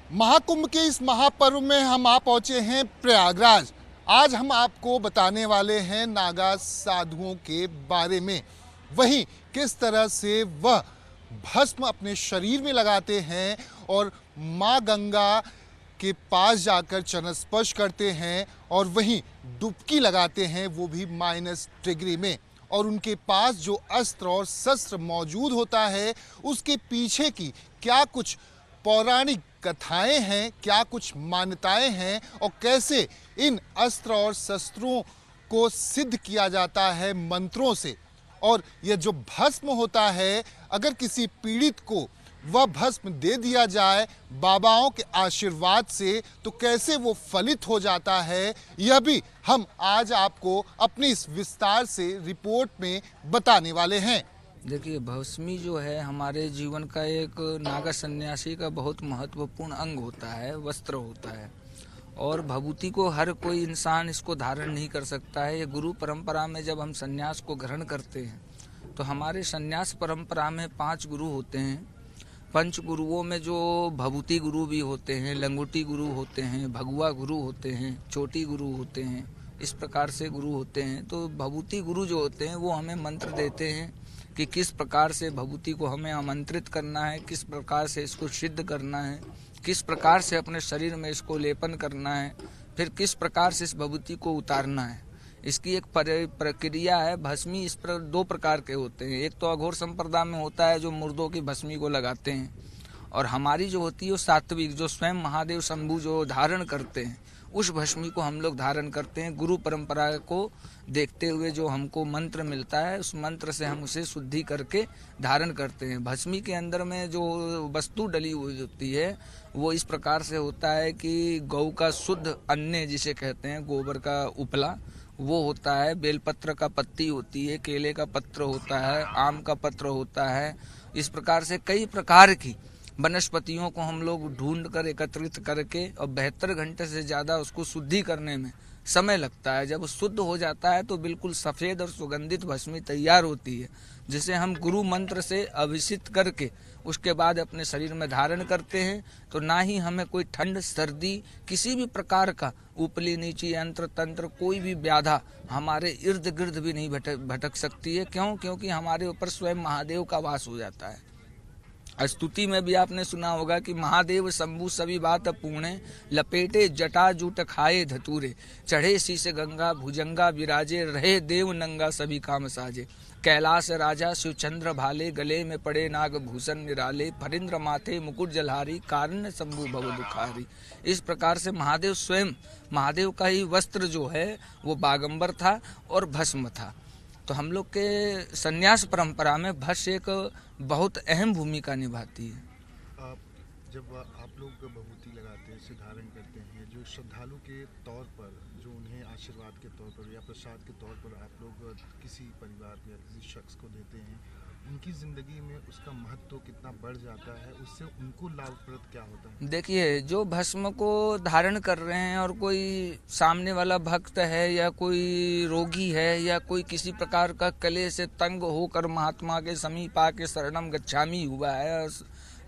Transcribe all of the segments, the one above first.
महाकुंभ के इस महापर्व में हम आ पहुंचे हैं प्रयागराज। आज हम आपको बताने वाले हैं नागा साधुओं के बारे में, वहीं किस तरह से वह भस्म अपने शरीर में लगाते हैं और माँ गंगा के पास जाकर चरण स्पर्श करते हैं और वहीं डुबकी लगाते हैं, वो भी -डिग्री में। और उनके पास जो अस्त्र और शस्त्र मौजूद होता है उसके पीछे की क्या कुछ पौराणिक कथाएं हैं, क्या कुछ मान्यताएं हैं और कैसे इन अस्त्र और शस्त्रों को सिद्ध किया जाता है मंत्रों से। और यह जो भस्म होता है, अगर किसी पीड़ित को वह भस्म दे दिया जाए बाबाओं के आशीर्वाद से, तो कैसे वो फलित हो जाता है, यह भी हम आज आपको अपनी इस विस्तार से रिपोर्ट में बताने वाले हैं। देखिए, भस्मी जो है हमारे जीवन का एक नागा सन्यासी का बहुत महत्वपूर्ण अंग होता है, वस्त्र होता है। और भभूति को हर कोई इंसान इसको धारण नहीं कर सकता है। ये गुरु परंपरा में जब हम सन्यास को ग्रहण करते हैं तो हमारे सन्यास परंपरा में 5 गुरु होते हैं। पंच गुरुओं में जो भभूति गुरु भी होते हैं, लंगोटी गुरु होते हैं, भगुआ गुरु होते हैं, चोटी गुरु होते हैं, इस प्रकार से गुरु होते हैं। तो भभूति गुरु जो होते हैं वो हमें मंत्र देते हैं कि किस प्रकार से भभूति को हमें आमंत्रित करना है, किस प्रकार से इसको सिद्ध करना है, किस प्रकार से अपने शरीर में इसको लेपन करना है, फिर किस प्रकार से इस भभूति को उतारना है। इसकी एक प्रक्रिया है। भस्मी इस पर 2 प्रकार के होते हैं। एक तो अघोर संप्रदाय में होता है जो मुर्दों की भस्मी को लगाते हैं, और हमारी जो होती है वो सात्विक, जो स्वयं महादेव शंभु जो धारण करते हैं, उस भस्मी को हम लोग धारण करते हैं। गुरु परंपरा को देखते हुए जो हमको मंत्र मिलता है, उस मंत्र से हम उसे शुद्धि करके धारण करते हैं। भस्मी के अंदर में जो वस्तु डली हुई होती है वो इस प्रकार से होता है कि गौ का शुद्ध अन्न जिसे कहते हैं, गोबर का उपला वो होता है, बेलपत्र का पत्ती होती है, केले का पत्र होता है, आम का पत्र होता है। इस प्रकार से कई प्रकार की वनस्पतियों को हम लोग ढूंढ कर एकत्रित करके, और 72 घंटे से ज़्यादा उसको शुद्धि करने में समय लगता है। जब शुद्ध हो जाता है तो बिल्कुल सफ़ेद और सुगंधित भस्मी तैयार होती है, जिसे हम गुरु मंत्र से अभिषिक्त करके उसके बाद अपने शरीर में धारण करते हैं। तो ना ही हमें कोई ठंड, सर्दी, किसी भी प्रकार का ऊपरी नीची यंत्र तंत्र, कोई भी व्याधा हमारे इर्द गिर्द भी नहीं भटक सकती है। क्यों? क्योंकि हमारे ऊपर स्वयं महादेव का वास हो जाता है। स्तुति में भी आपने सुना होगा कि महादेव शंभु सभी बात पूर्णे, लपेटे जटा जूट खाए धतूरे, चढ़े शीश गंगा भुजंगा विराजे, रहे देव नंगा सभी काम साजे, कैलाश राजा शिवचंद्र भाले, गले में पड़े नाग भूषण निराले, फरिंद्र माथे मुकुट जलहारी, कारण शंभु भव दुखारी। इस प्रकार से महादेव स्वयं, महादेव का ही वस्त्र जो है वो बागंबर था और भस्म था। तो हम लोग के सन्यास परंपरा में भस्म एक बहुत अहम भूमिका निभाती है। जब आप लोग भभूति लगाते हैं, इसे धारण करते हैं, जो श्रद्धालु के तौर पर, जो उन्हें आशीर्वाद के तौर पर या प्रसाद के तौर पर आप लोग किसी परिवार या किसी शख्स को देते हैं, उनकी ज़िंदगी में उसका महत्व कितना बढ़ जाता है, उससे उनको लाभप्रद क्या होता है? देखिए, जो भस्म को धारण कर रहे हैं और कोई सामने वाला भक्त है या कोई रोगी है या कोई किसी प्रकार का कलेश से तंग होकर महात्मा के समीप आके शरणम गच्छामि हुआ है,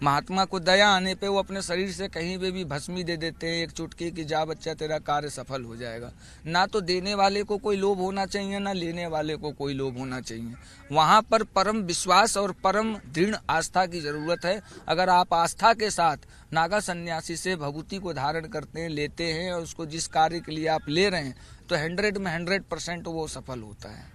महात्मा को दया आने पे वो अपने शरीर से कहीं पे भी भस्मी दे देते हैं एक चुटकी कि जा बच्चा तेरा कार्य सफल हो जाएगा। ना तो देने वाले को कोई लोभ होना चाहिए, ना लेने वाले को कोई लोभ होना चाहिए। वहाँ पर परम विश्वास और परम दृढ़ आस्था की जरूरत है। अगर आप आस्था के साथ नागा सन्यासी से भभूति को धारण करते हैं, लेते हैं, और उसको जिस कार्य के लिए आप ले रहे हैं, तो 100 में 100% वो सफल होता है।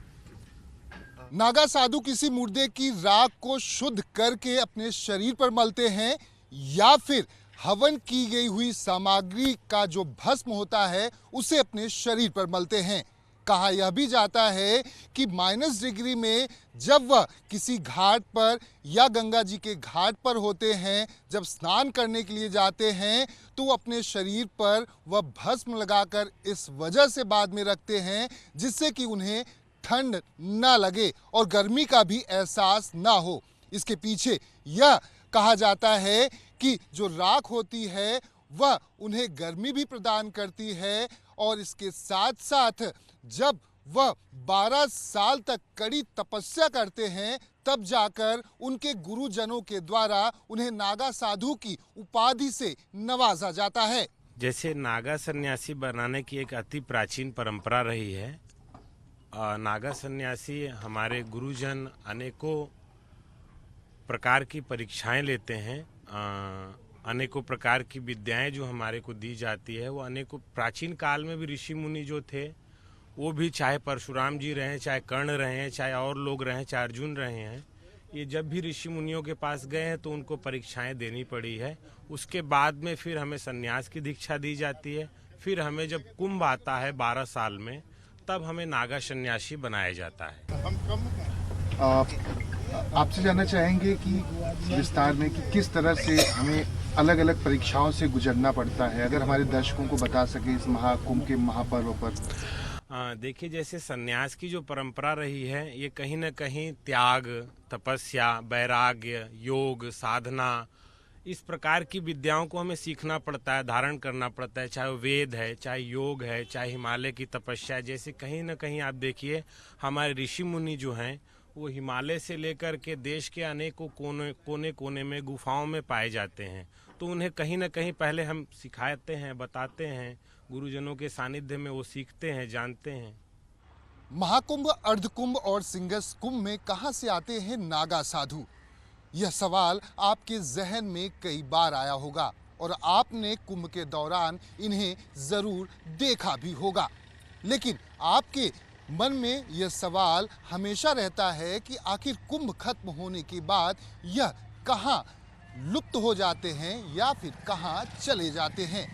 नागा साधु किसी मुर्दे की राख को शुद्ध करके अपने शरीर पर मलते हैं या फिर हवन की गई हुई सामग्री का जो भस्म होता है उसे अपने शरीर पर मलते हैं। कहा यह भी जाता है कि -डिग्री में जब वह किसी घाट पर या गंगा जी के घाट पर होते हैं, जब स्नान करने के लिए जाते हैं, तो अपने शरीर पर वह भस्म लगाकर इस वजह से बाद में रखते हैं जिससे कि उन्हें ठंड ना लगे और गर्मी का भी एहसास ना हो। इसके पीछे यह कहा जाता है कि जो राख होती है वह उन्हें गर्मी भी प्रदान करती है, और इसके साथ साथ जब वह 12 साल तक कड़ी तपस्या करते हैं तब जाकर उनके गुरुजनों के द्वारा उन्हें नागा साधु की उपाधि से नवाजा जाता है। जैसे नागा सन्यासी बनाने की एक अति प्राचीन परंपरा रही है। नागा सन्यासी हमारे गुरुजन अनेकों प्रकार की परीक्षाएं लेते हैं, अनेकों प्रकार की विद्याएं जो हमारे को दी जाती है, वो अनेकों प्राचीन काल में भी ऋषि मुनि जो थे वो भी, चाहे परशुराम जी रहे, चाहे कर्ण रहे, चाहे और लोग रहे, चाहे अर्जुन रहे हैं, ये जब भी ऋषि मुनियों के पास गए हैं तो उनको परीक्षाएं देनी पड़ी है। उसके बाद में फिर हमें सन्यास की दीक्षा दी जाती है। फिर हमें जब कुंभ आता है 12 साल में, तब हमें नागा सन्यासी बनाया जाता है। आपसे जानना चाहेंगे कि विस्तार में कि किस तरह से हमें अलग अलग परीक्षाओं से गुजरना पड़ता है, अगर हमारे दर्शकों को बता सके इस महाकुंभ के महापर्व पर। देखिए, जैसे सन्यास की जो परंपरा रही है, ये कहीं न कहीं त्याग, तपस्या, वैराग्य, योग, साधना, इस प्रकार की विद्याओं को हमें सीखना पड़ता है, धारण करना पड़ता है। चाहे वेद है, चाहे योग है, चाहे हिमालय की तपस्या। जैसे कहीं न कहीं आप देखिए, हमारे ऋषि मुनि जो हैं वो हिमालय से लेकर के देश के अनेकों कोने कोने में गुफाओं में पाए जाते हैं। तो उन्हें कहीं न कहीं पहले हम सिखाते हैं, बताते हैं, गुरुजनों के सानिध्य में वो सीखते हैं, जानते हैं। महाकुंभ, अर्धकुंभ और सिंगस कुंभ में कहां से आते हैं नागा साधु? यह सवाल आपके जहन में कई बार आया होगा और आपने कुंभ के दौरान इन्हें जरूर देखा भी होगा। लेकिन आपके मन में यह सवाल हमेशा रहता है कि आखिर कुंभ खत्म होने के बाद यह कहां लुप्त हो जाते हैं या फिर कहां चले जाते हैं।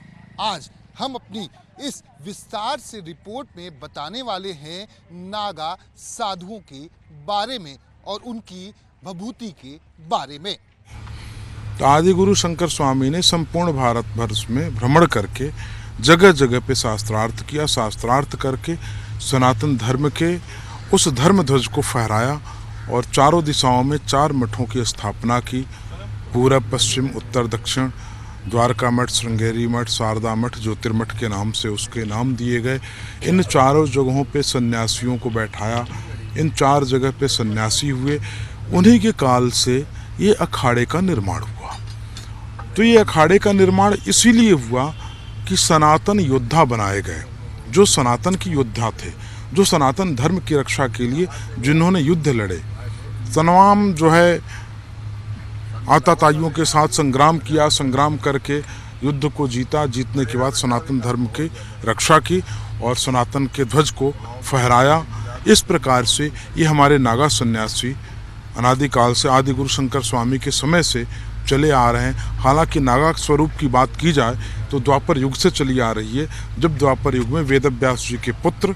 आज हम अपनी इस विस्तार से रिपोर्ट में बताने वाले हैं नागा साधुओं के बारे में और उनकी विभूति के बारे में। तो आदि गुरु शंकर स्वामी ने संपूर्ण भारत वर्ष में भ्रमण करके जगह जगह पे शास्त्रार्थ किया। शास्त्रार्थ करके सनातन धर्म के उस धर्म ध्वज को फहराया और चारों दिशाओं में 4 मठों की स्थापना की। पूरब, पश्चिम, उत्तर, दक्षिण, द्वारका मठ, श्रृंगेरी मठ, शारदा मठ, ज्योतिर्मठ के नाम से उसके नाम दिए गए। इन चारों जगहों पे सन्यासियों को बैठाया। इन 4 जगह पे सन्यासी हुए। उन्हीं के काल से ये अखाड़े का निर्माण हुआ। तो ये अखाड़े का निर्माण इसीलिए हुआ कि सनातन योद्धा बनाए गए, जो सनातन की योद्धा थे, जो सनातन धर्म की रक्षा के लिए जिन्होंने युद्ध लड़े, तमाम जो है आताताइयों के साथ संग्राम किया, संग्राम करके युद्ध को जीता, जीतने के बाद सनातन धर्म की रक्षा की और सनातन के ध्वज को फहराया। इस प्रकार से ये हमारे नागा सन्यासी अनादिकाल से आदि गुरु शंकर स्वामी के समय से चले आ रहे हैं। हालांकि नागा स्वरूप की बात की जाए तो द्वापर युग से चली आ रही है, जब द्वापर युग में वेदव्यास जी के पुत्र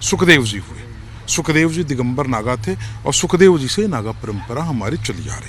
सुखदेव जी हुए। सुखदेव जी दिगंबर नागा थे और सुखदेव जी से नागा परंपरा हमारी चली आ रही है।